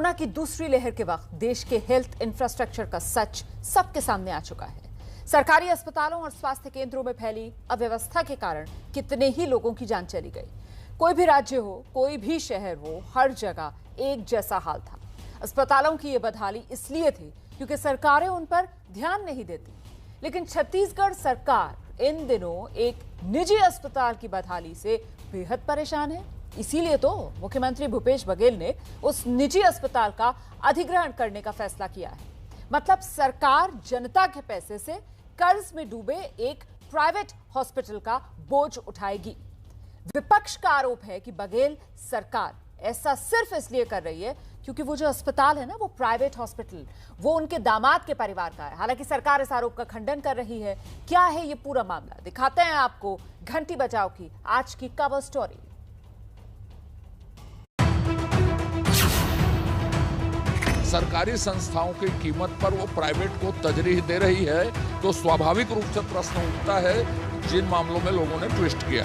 Corona की दूसरी लहर के वक्त देश के हेल्थ इंफ्रास्ट्रक्चर का सच सबके सामने आ चुका है। सरकारी अस्पतालों और स्वास्थ्य केंद्रों में फैली अव्यवस्था के कारण कितने ही लोगों की जान चली गई। कोई भी राज्य हो, कोई भी शहर हो, हर जगह एक जैसा हाल था। अस्पतालों की ये बदहाली इसलिए थी क्योंकि सरकारें उन पर ध्यान नहीं देती। लेकिन छत्तीसगढ़ सरकार इन दिनों एक निजी अस्पताल की बदहाली से बेहद परेशान है। इसीलिए तो मुख्यमंत्री भूपेश बघेल ने उस निजी अस्पताल का अधिग्रहण करने का फैसला किया है। मतलब सरकार जनता के पैसे से कर्ज में डूबे एक प्राइवेट हॉस्पिटल का बोझ उठाएगी। विपक्ष का आरोप है कि बघेल सरकार ऐसा सिर्फ इसलिए कर रही है क्योंकि वो जो अस्पताल है ना, वो प्राइवेट हॉस्पिटल, वो उनके दामाद के परिवार का है। हालांकि सरकार इस आरोप का खंडन कर रही है। क्या है ये पूरा मामला, दिखाते हैं आपको घंटी बजाओ की आज की कवर स्टोरी। सरकारी संस्थाओं की कीमत पर वो प्राइवेट को तरजीह दे रही है, तो स्वाभाविक रूप से प्रश्न उठता है जिन मामलों में लोगों ने ट्विस्ट किया।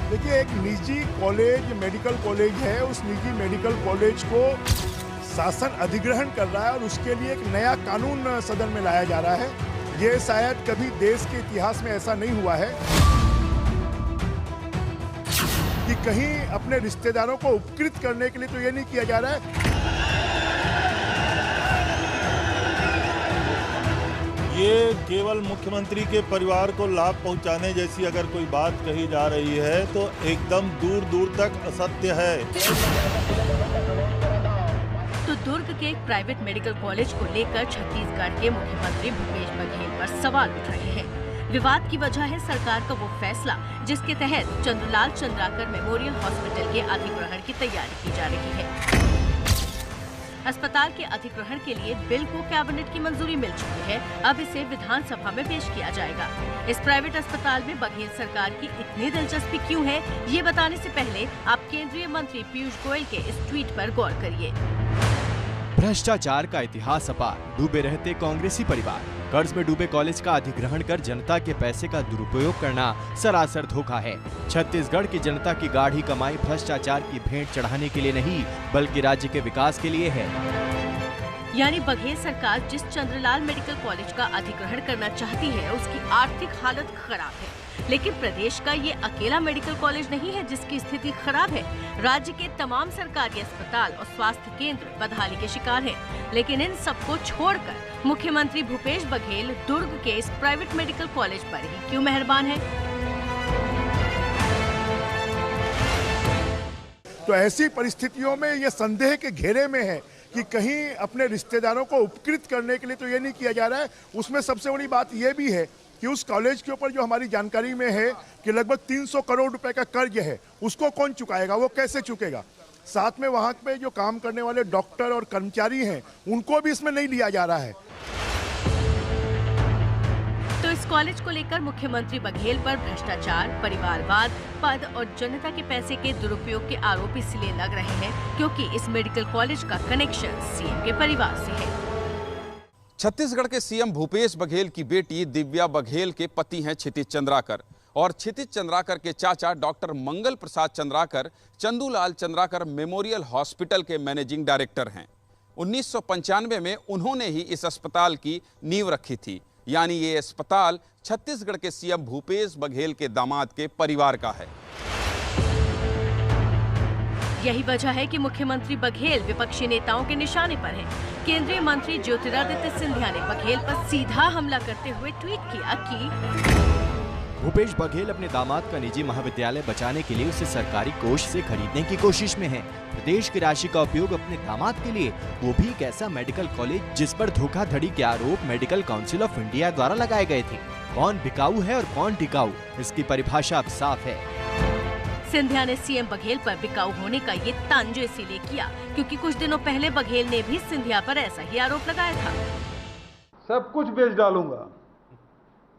देखिए, एक निजी कॉलेज मेडिकल कॉलेज है, उस निजी मेडिकल कॉलेज को शासन अधिग्रहण कर रहा है और उसके लिए एक नया कानून सदन में लाया जा रहा है। ये शायद कभी देश के इतिहास में ऐसा नहीं हुआ है कि कहीं अपने रिश्तेदारों को उपकृत करने के लिए तो ये नहीं किया जा रहा है। ये केवल मुख्यमंत्री के परिवार को लाभ पहुंचाने जैसी अगर कोई बात कही जा रही है तो एकदम दूर दूर तक असत्य है। तो दुर्ग के एक प्राइवेट मेडिकल कॉलेज को लेकर छत्तीसगढ़ के मुख्यमंत्री भूपेश बघेल पर सवाल उठ रहे हैं। विवाद की वजह है सरकार का वो फैसला जिसके तहत चंद्रलाल चंद्राकर मेमोरियल हॉस्पिटल के अधिग्रहण की तैयारी की जा रही है। अस्पताल के अधिग्रहण के लिए बिल को कैबिनेट की मंजूरी मिल चुकी है। अब इसे विधानसभा में पेश किया जाएगा। इस प्राइवेट अस्पताल में बघेल सरकार की इतनी दिलचस्पी क्यों है, ये बताने से पहले आप केंद्रीय मंत्री पीयूष गोयल के इस ट्वीट पर गौर करिए। भ्रष्टाचार का इतिहास अपार, डूबे रहते कांग्रेसी परिवार, कर्ज में डूबे कॉलेज का अधिग्रहण कर जनता के पैसे का दुरुपयोग करना सरासर धोखा है। छत्तीसगढ़ की जनता की गाढ़ी कमाई भ्रष्टाचार की भेंट चढ़ाने के लिए नहीं, बल्कि राज्य के विकास के लिए है। यानी बघेल सरकार जिस चंद्रलाल मेडिकल कॉलेज का अधिग्रहण करना चाहती है उसकी आर्थिक हालत खराब है। लेकिन प्रदेश का ये अकेला मेडिकल कॉलेज नहीं है जिसकी स्थिति खराब है। राज्य के तमाम सरकारी अस्पताल और स्वास्थ्य केंद्र बदहाली के शिकार हैं। लेकिन इन सबको छोड़कर मुख्यमंत्री भूपेश बघेल दुर्ग के इस प्राइवेट मेडिकल कॉलेज पर ही क्यों मेहरबान है? तो ऐसी परिस्थितियों में ये संदेह के घेरे में है कि कहीं अपने रिश्तेदारों को उपकृत करने के लिए तो ये नहीं किया जा रहा है। उसमें सबसे बड़ी बात ये भी है कि उस कॉलेज के ऊपर जो हमारी जानकारी में है कि लगभग 300 करोड़ रुपए का कर्ज है, उसको कौन चुकाएगा, वो कैसे चुकेगा। साथ में वहाँ पे जो काम करने वाले डॉक्टर और कर्मचारी हैं, उनको भी इसमें नहीं लिया जा रहा है। तो इस कॉलेज को लेकर मुख्यमंत्री बघेल पर भ्रष्टाचार, परिवारवाद, पद और जनता के पैसे के दुरुपयोग के आरोप इसलिए लग रहे हैं क्योंकि इस मेडिकल कॉलेज का कनेक्शन सीएम के परिवार से है। छत्तीसगढ़ के सीएम भूपेश बघेल की बेटी दिव्या बघेल के पति हैं क्षितिज चंद्राकर और क्षितिज चंद्राकर के चाचा डॉक्टर मंगल प्रसाद चंद्राकर चंदूलाल चंद्राकर मेमोरियल हॉस्पिटल के मैनेजिंग डायरेक्टर हैं। 1995 में उन्होंने ही इस अस्पताल की नींव रखी थी। यानी ये अस्पताल छत्तीसगढ़ के सीएम भूपेश बघेल के दामाद के परिवार का है। यही वजह है कि मुख्यमंत्री बघेल विपक्षी नेताओं के निशाने पर हैं। केंद्रीय मंत्री ज्योतिरादित्य सिंधिया ने बघेल पर सीधा हमला करते हुए ट्वीट किया कि भूपेश बघेल अपने दामाद का निजी महाविद्यालय बचाने के लिए उसे सरकारी कोष से खरीदने की कोशिश में हैं। प्रदेश की राशि का उपयोग अपने दामाद के लिए, वो भी एक ऐसा मेडिकल कॉलेज जिस पर धोखाधड़ी के आरोप मेडिकल काउंसिल ऑफ इंडिया द्वारा लगाए गए थे। कौन बिकाऊ है और कौन टिकाऊ, इसकी परिभाषा अब साफ है। सिंधिया ने सीएम बघेल पर बिकाऊ होने का ये तंज इसीलिए किया क्योंकि कुछ दिनों पहले बघेल ने भी सिंधिया पर ऐसा ही आरोप लगाया था। सब कुछ बेच डालूंगा,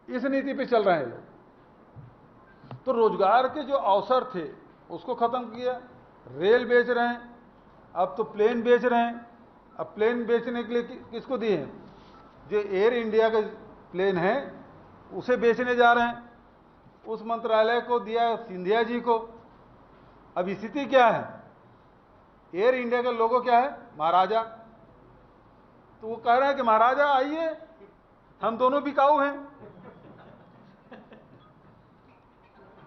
इस नीति पे चल रहे हैं लोग। तो रोजगार के जो अवसर थे उसको खत्म किया। रेल बेच रहे हैं, अब तो प्लेन बेच रहे हैं। अब प्लेन बेचने के लिए किसको दिए हैं? जो एयर इंडिया का प्लेन है उसे बेचने जा रहे हैं। उस मंत्रालय को दिया सिंधिया जी को। अब स्थिति क्या है? एयर इंडिया का लोगो क्या है? महाराजा। तो वो कह रहे हैं कि महाराजा आइए, हम दोनों बिकाऊ हैं,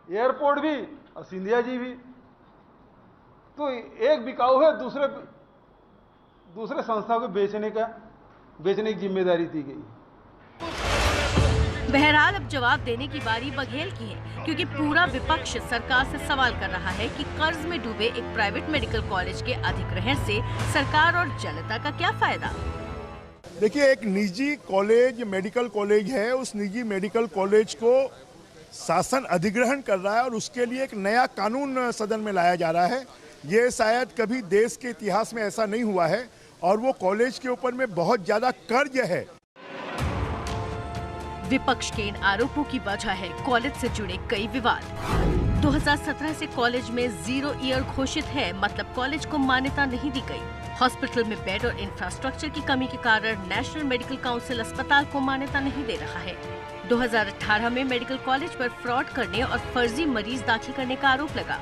एयरपोर्ट भी और सिंधिया जी भी। तो एक बिकाऊ है, दूसरे संस्था को बेचने की जिम्मेदारी दी गई। बहरहाल अब जवाब देने की बारी बघेल की है, क्योंकि पूरा विपक्ष सरकार से सवाल कर रहा है कि कर्ज में डूबे एक प्राइवेट मेडिकल कॉलेज के अधिग्रहण से सरकार और जनता का क्या फायदा। देखिए, एक निजी कॉलेज मेडिकल कॉलेज है, उस निजी मेडिकल कॉलेज को शासन अधिग्रहण कर रहा है और उसके लिए एक नया कानून सदन में लाया जा रहा है। ये शायद कभी देश के इतिहास में ऐसा नहीं हुआ है और वो कॉलेज के ऊपर में बहुत ज्यादा कर्ज है। विपक्ष के इन आरोपों की वजह है कॉलेज से जुड़े कई विवाद। 2017 से कॉलेज में 0 ईयर घोषित है, मतलब कॉलेज को मान्यता नहीं दी गई। हॉस्पिटल में बेड और इंफ्रास्ट्रक्चर की कमी के कारण नेशनल मेडिकल काउंसिल अस्पताल को मान्यता नहीं दे रहा है। 2018 में मेडिकल कॉलेज पर फ्रॉड करने और फर्जी मरीज दाखिल करने का आरोप लगा।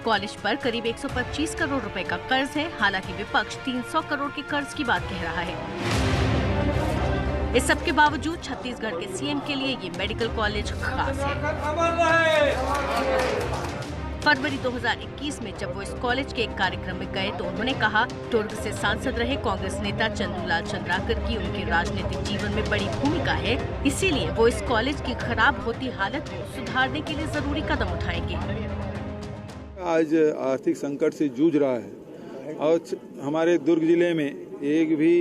कॉलेज पर करीब 125 करोड़ रुपए का कर्ज है, हालांकि विपक्ष 300 करोड़ के कर्ज की बात कह रहा है। इस सब के बावजूद छत्तीसगढ़ के सीएम के लिए ये मेडिकल कॉलेज खास है। फरवरी 2021 में जब वो इस कॉलेज के एक कार्यक्रम में गए तो उन्होंने कहा, दुर्ग से सांसद रहे कांग्रेस नेता चंदूलाल चंद्राकर की उनके राजनीतिक जीवन में बड़ी भूमिका है, इसीलिए वो इस कॉलेज की खराब होती हालत को सुधारने के लिए जरूरी कदम उठाएंगे। आज आर्थिक संकट से जूझ रहा है और हमारे दुर्ग जिले में एक भी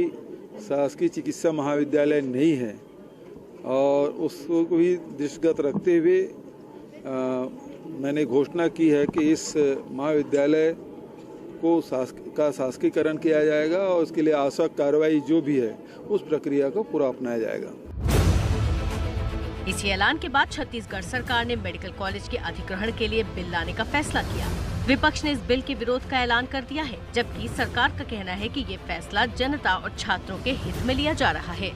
शासकीय चिकित्सा महाविद्यालय नहीं है और उसको भी दृष्टिगत रखते हुए मैंने घोषणा की है कि इस महाविद्यालय को शासकीयकरण किया जाएगा और उसके लिए आवश्यक कार्रवाई जो भी है उस प्रक्रिया को पूरा अपनाया जाएगा। इसी ऐलान के बाद छत्तीसगढ़ सरकार ने मेडिकल कॉलेज के अधिग्रहण के लिए बिल लाने का फैसला किया। विपक्ष ने इस बिल के विरोध का ऐलान कर दिया है, जबकि सरकार का कहना है कि ये फैसला जनता और छात्रों के हित में लिया जा रहा है।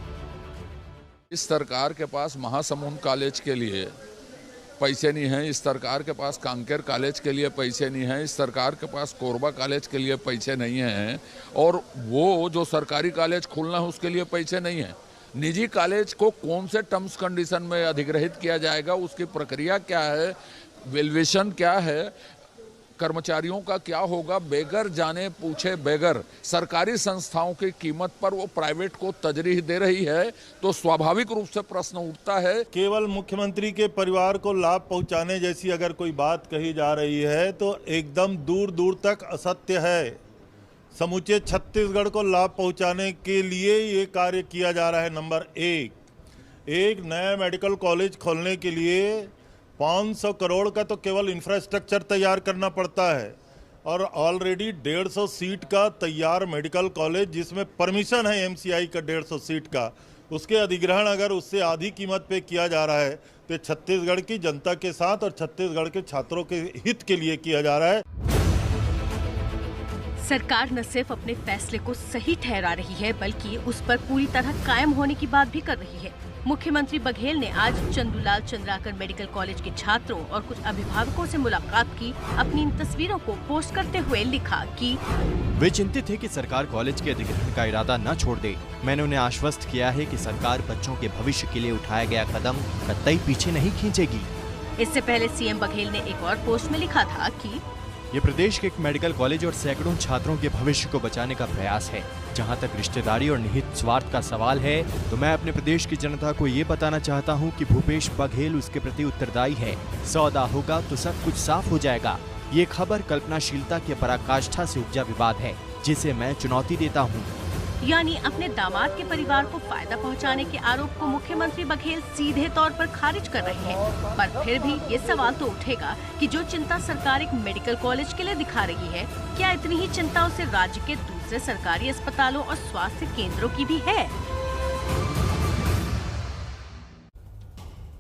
इस सरकार के पास महासमुंद कॉलेज के लिए पैसे नहीं हैं, इस सरकार के पास कांकेर कॉलेज के लिए पैसे नहीं हैं, इस सरकार के पास कोरबा कॉलेज के लिए पैसे नहीं हैं और वो जो सरकारी कॉलेज खोलना है उसके लिए पैसे नहीं हैं। निजी कॉलेज को कौन से टर्म्स कंडीशन में अधिग्रहित किया जाएगा, उसकी प्रक्रिया क्या है, वैल्यूएशन क्या है, कर्मचारियों का क्या होगा, बेगर जाने पूछे बेगर सरकारी संस्थाओं की कीमत पर वो प्राइवेट को तरजीह दे रही है, तो स्वाभाविक रूप से प्रश्न उठता है। केवल मुख्यमंत्री के परिवार को लाभ पहुंचाने जैसी अगर कोई बात कही जा रही है तो एकदम दूर दूर तक असत्य है। समूचे छत्तीसगढ़ को लाभ पहुंचाने के लिए ये कार्य किया जा रहा है। नंबर एक नया मेडिकल कॉलेज खोलने के लिए 500 करोड़ का तो केवल इंफ्रास्ट्रक्चर तैयार करना पड़ता है और ऑलरेडी 150 सीट का तैयार मेडिकल कॉलेज जिसमें परमिशन है एमसीआई का 150 सीट का, उसके अधिग्रहण अगर उससे आधी कीमत पे किया जा रहा है तो छत्तीसगढ़ की जनता के साथ और छत्तीसगढ़ के छात्रों के हित के लिए किया जा रहा है। सरकार न सिर्फ अपने फैसले को सही ठहरा रही है, बल्कि उस पर पूरी तरह कायम होने की बात भी कर रही है। मुख्यमंत्री बघेल ने आज चंदूलाल चंद्राकर मेडिकल कॉलेज के छात्रों और कुछ अभिभावकों से मुलाकात की। अपनी इन तस्वीरों को पोस्ट करते हुए लिखा कि वे चिंतित थे कि सरकार कॉलेज के अधिग्रहण का इरादा न छोड़ दे। मैंने उन्हें आश्वस्त किया है कि सरकार बच्चों के भविष्य के लिए उठाया गया कदम कतई पीछे नहीं खींचेगी। इससे पहले सीएम बघेल ने एक और पोस्ट में लिखा था कि ये प्रदेश के एक मेडिकल कॉलेज और सैकड़ों छात्रों के भविष्य को बचाने का प्रयास है। जहां तक रिश्तेदारी और निहित स्वार्थ का सवाल है तो मैं अपने प्रदेश की जनता को ये बताना चाहता हूं कि भूपेश बघेल उसके प्रति उत्तरदायी है। सौदा होगा तो सब कुछ साफ हो जाएगा। ये खबर कल्पनाशीलता की पराकाष्ठा से उपजा विवाद है, जिसे मैं चुनौती देता हूँ। यानी अपने दामाद के परिवार को फायदा पहुंचाने के आरोप को मुख्यमंत्री बघेल सीधे तौर पर खारिज कर रहे हैं। पर फिर भी ये सवाल तो उठेगा कि जो चिंता सरकार एक मेडिकल कॉलेज के लिए दिखा रही है, क्या इतनी ही चिंता उसे राज्य के दूसरे सरकारी अस्पतालों और स्वास्थ्य केंद्रों की भी है?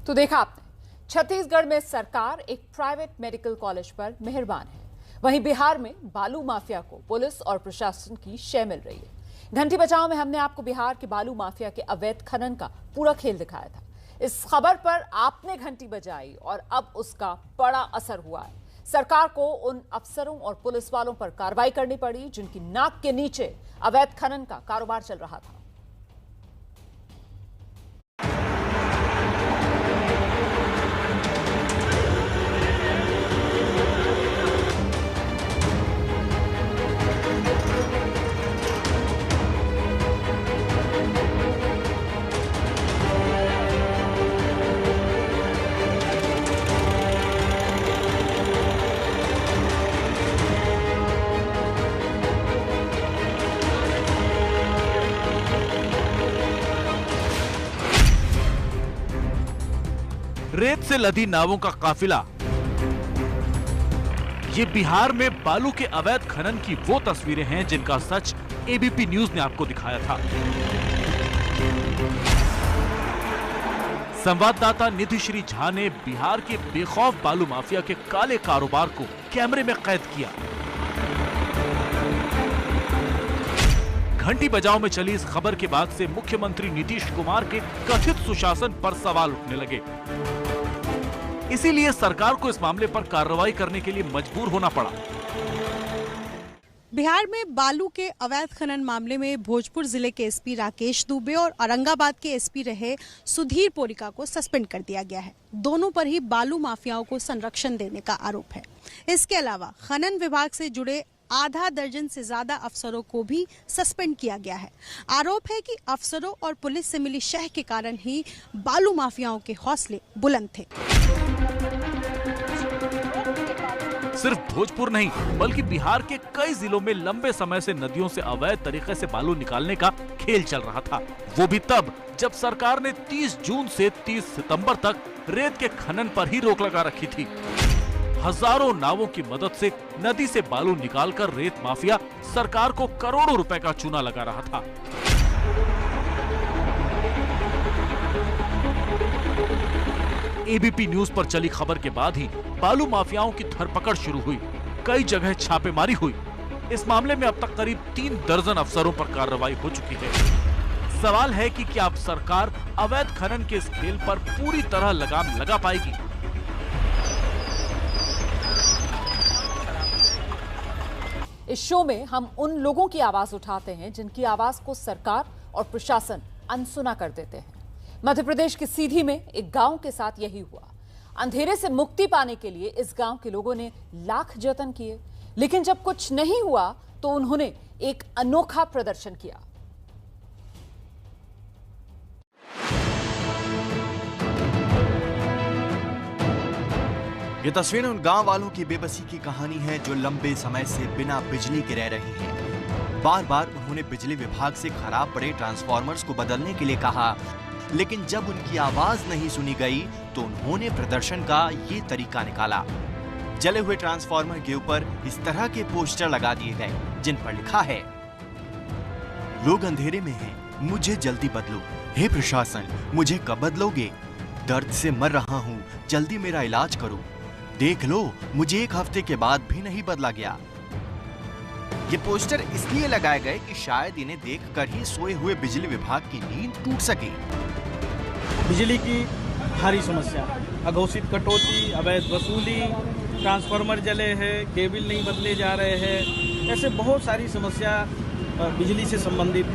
तो देखा आपने, छत्तीसगढ़ में सरकार एक प्राइवेट मेडिकल कॉलेज पर मेहरबान है, वहीं बिहार में बालू माफिया को पुलिस और प्रशासन की शय मिल रही है। घंटी बचाओ में हमने आपको बिहार के बालू माफिया के अवैध खनन का पूरा खेल दिखाया था। इस खबर पर आपने घंटी बजाई और अब उसका बड़ा असर हुआ है। सरकार को उन अफसरों और पुलिस वालों पर कार्रवाई करनी पड़ी जिनकी नाक के नीचे अवैध खनन का कारोबार चल रहा था। रेत से लदी नावों का काफिला। ये बिहार में बालू के अवैध खनन की वो तस्वीरें हैं जिनका सच एबीपी न्यूज ने आपको दिखाया था। संवाददाता निधि श्री झा ने बिहार के बेखौफ बालू माफिया के काले कारोबार को कैमरे में कैद किया। घंटी बजाओ में चली इस खबर के बाद से मुख्यमंत्री नीतीश कुमार के कथित सुशासन पर सवाल उठने लगे। इसीलिए सरकार को इस मामले पर कार्रवाई करने के लिए मजबूर होना पड़ा। बिहार में बालू के अवैध खनन मामले में भोजपुर जिले के एसपी राकेश दुबे और औरंगाबाद के एसपी रहे सुधीर पोरिका को सस्पेंड कर दिया गया है। दोनों पर ही बालू माफियाओं को संरक्षण देने का आरोप है। इसके अलावा खनन विभाग से जुड़े आधा दर्जन से ज्यादा अफसरों को भी सस्पेंड किया गया है। आरोप है कि अफसरों और पुलिस से मिली शह के कारण ही बालू माफियाओं के हौसले बुलंद थे। सिर्फ भोजपुर नहीं बल्कि बिहार के कई जिलों में लंबे समय से नदियों से अवैध तरीके से बालू निकालने का खेल चल रहा था। वो भी तब जब सरकार ने 30 जून से 30 सितंबर तक रेत के खनन पर ही रोक लगा रखी थी। हजारों नावों की मदद से नदी से बालू निकालकर रेत माफिया सरकार को करोड़ों रुपए का चूना लगा रहा था। एबीपी न्यूज पर चली खबर के बाद ही बालू माफियाओं की धरपकड़ शुरू हुई। कई जगह छापेमारी हुई। इस मामले में अब तक करीब 3 दर्जन अफसरों पर कार्रवाई हो चुकी है। सवाल है कि क्या अब सरकार अवैध खनन के इस खेल पर पूरी तरह लगाम लगा पाएगी? इस शो में हम उन लोगों की आवाज उठाते हैं जिनकी आवाज को सरकार और प्रशासन अनसुना कर देते हैं। मध्य प्रदेश की सीधी में एक गांव के साथ यही हुआ। अंधेरे से मुक्ति पाने के लिए इस गांव के लोगों ने लाख जतन किए, लेकिन जब कुछ नहीं हुआ तो उन्होंने एक अनोखा प्रदर्शन किया। ये तस्वीरें उन गांव वालों की बेबसी की कहानी है जो लंबे समय से बिना बिजली के रह रही हैं। बार बार उन्होंने बिजली विभाग से खराब पड़े ट्रांसफार्मर्स को बदलने के लिए कहा, लेकिन जब उनकी आवाज नहीं सुनी गई तो उन्होंने प्रदर्शन का ये तरीका निकाला। जले हुए ट्रांसफार्मर के ऊपर इस तरह के पोस्टर लगा दिए गए जिन पर लिखा है, लोग अंधेरे में हैं, मुझे जल्दी बदलो। हे प्रशासन, मुझे कब बदलोगे? दर्द से मर रहा हूँ, जल्दी मेरा इलाज करो। देख लो, मुझे 1 हफ्ते के बाद भी नहीं बदला गया। ये पोस्टर इसलिए लगाए गए कि शायद इन्हें देखकर ही सोए हुए बिजली विभाग की नींद टूट सके। बिजली की भारी समस्या, अघोषित कटौती, अवैध वसूली, ट्रांसफार्मर जले हैं, केबल नहीं बदले जा रहे हैं, ऐसे बहुत सारी समस्या बिजली से संबंधित।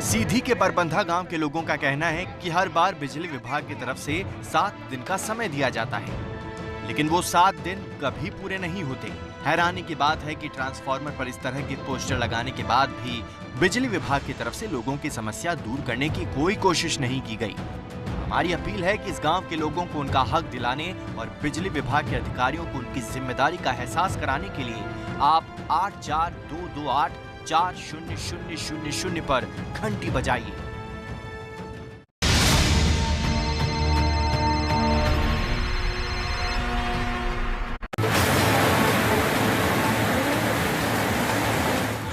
सीधी के परबंधा गांव के लोगों का कहना है कि हर बार बिजली विभाग की तरफ से 7 दिन का समय दिया जाता है, लेकिन वो 7 दिन कभी पूरे नहीं होते। हैरानी की बात है कि ट्रांसफार्मर पर इस तरह के पोस्टर लगाने के बाद भी बिजली विभाग की तरफ से लोगों की समस्या दूर करने की कोई कोशिश नहीं की गई। हमारी अपील है कि इस गांव के लोगों को उनका हक दिलाने और बिजली विभाग के अधिकारियों को उनकी जिम्मेदारी का एहसास कराने के लिए आप 8422840000 पर घंटी बजाइए।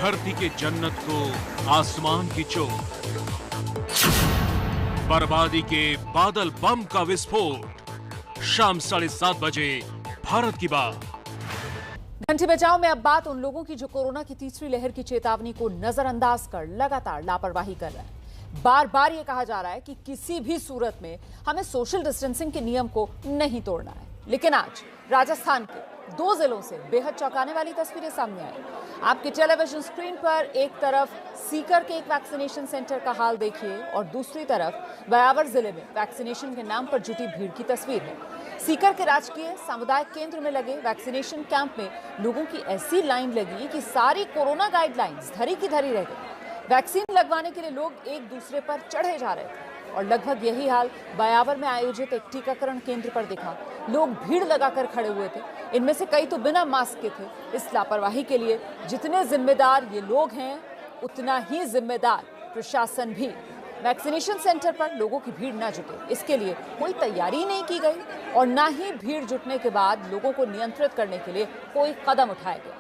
धरती के जन्नत को आसमान की चोट, बर्बादी के बादल बम का विस्फोट। शाम 7:30 बजे भारत की बात। घंटी बचाओ में अब बात उन लोगों की जो कोरोना की तीसरी लहर की चेतावनी को नजरअंदाज कर लगातार लापरवाही कर रहे हैं। बार बार ये कहा जा रहा है कि किसी भी सूरत में हमें सोशल डिस्टेंसिंग के नियम को नहीं तोड़ना है। लेकिन आज राजस्थान के 2 जिलों से बेहद चौंकाने वाली तस्वीरें सामने आई। आपके टेलीविजन स्क्रीन पर एक तरफ सीकर के एक वैक्सीनेशन सेंटर का हाल देखिए और दूसरी तरफ ब्यावर जिले में वैक्सीनेशन के नाम पर जुटी भीड़ की तस्वीर है। सीकर के राजकीय सामुदायिक केंद्र में लगे वैक्सीनेशन कैंप में लोगों की ऐसी लाइन लगी कि सारी कोरोना गाइडलाइंस धरी की धरी रह गई। वैक्सीन लगवाने के लिए लोग एक दूसरे पर चढ़े जा रहे थे और लगभग यही हाल ब्यावर में आयोजित एक टीकाकरण केंद्र पर दिखा। लोग भीड़ लगाकर खड़े हुए थे, इनमें से कई तो बिना मास्क के थे। इस लापरवाही के लिए जितने जिम्मेदार ये लोग हैं, उतना ही जिम्मेदार प्रशासन भी। वैक्सीनेशन सेंटर पर लोगों की भीड़ न जुटे, इसके लिए कोई तैयारी नहीं की गई और न ही भीड़ जुटने के बाद लोगों को नियंत्रित करने के लिए कोई कदम उठाया गया।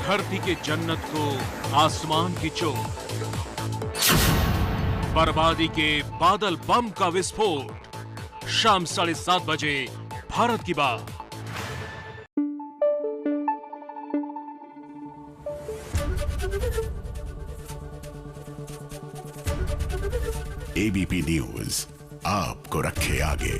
धरती के जन्नत को आसमान की चोट, बर्बादी के बादल बम का विस्फोट। शाम 7:30 बजे भारत की बात। एबीपी न्यूज आपको रखे आगे।